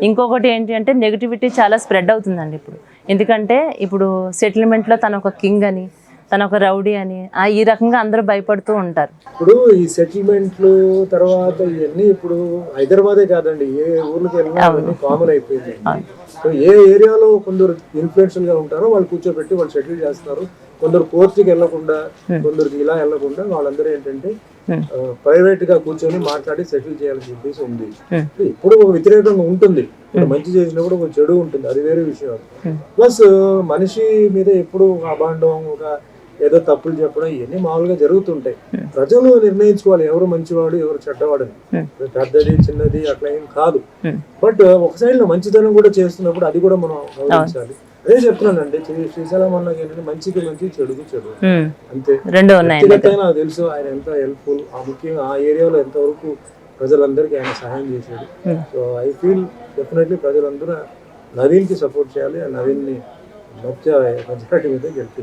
ఇంకొకటి ఏంటి అంటే నెగిటివిటీ చాలా స్ప్రెడ్ అవుతుందండి ఇప్పుడు. ఎందుకంటే ఇప్పుడు సెటిల్మెంట్లో తను ఒక కింగ్ అని, తను ఒక రౌడీ అని ఈ రకంగా అందరూ భయపడుతూ ఉంటారు. ఇప్పుడు ఈ సెటిల్మెంట్లు తర్వాత ఇవన్నీ ఇప్పుడు హైదరాబాదే కాదండి, ఏ ఊర్లకి వెళ్ళినా అవన్నీ కామన్ అయిపోయింది. సో ఏ ఏరియాలో కొందరు ఇన్ఫ్లుయెన్షియల్ గా ఉంటారో వాళ్ళు కూర్చోబెట్టి వాళ్ళు సెటిల్ చేస్తారు. కొందరు కోర్టుకి వెళ్ళకుండా, కొందరికి ఇలా వెళ్ళకుండా వాళ్ళందరూ ఏంటంటే ప్రైవేట్ గా కూర్చొని మాట్లాడి సెటిల్ చేయాలని చెప్పేసి ఉంది. ఇప్పుడు ఒక వ్యతిరేకంగా ఉంటుంది, మంచి చేసినప్పుడు ఒక చెడు ఉంటుంది, అది వేరే విషయం. ప్లస్ మనిషి మీద ఎప్పుడు అభాండం, ఒక ఏదో తప్పులు చెప్పడం ఇవన్నీ మామూలుగా జరుగుతుంటాయి. ప్రజలు నిర్ణయించుకోవాలి ఎవరు మంచివాడు ఎవరు చెడ్డవాడని. పెద్దది చిన్నది అట్లా ఏం కాదు. బట్ ఒక సైడ్ లో మంచితనం కూడా చేస్తున్నప్పుడు అది కూడా మనం గౌరవించాలి. అదే చెప్తున్నానండి, శ్రీశైలం అన్నకి ఏంటంటే మంచికి మంచి చెడుకు చెడు అంతే. వ్యక్తిగతంగా నాకు తెలుసు ఆయన ఎంత హెల్ప్ఫుల్, ముఖ్యంగా ఆ ఏరియాలో ఎంతవరకు ప్రజలందరికీ ఆయన సహాయం చేశాడు. సో ఐ ఫీల్ డెఫినెట్లీ ప్రజలందరూ నవీన్ కి సపోర్ట్ చేయాలి. ఆ నవీన్ ని మెజారిటీ మీద గెలిపి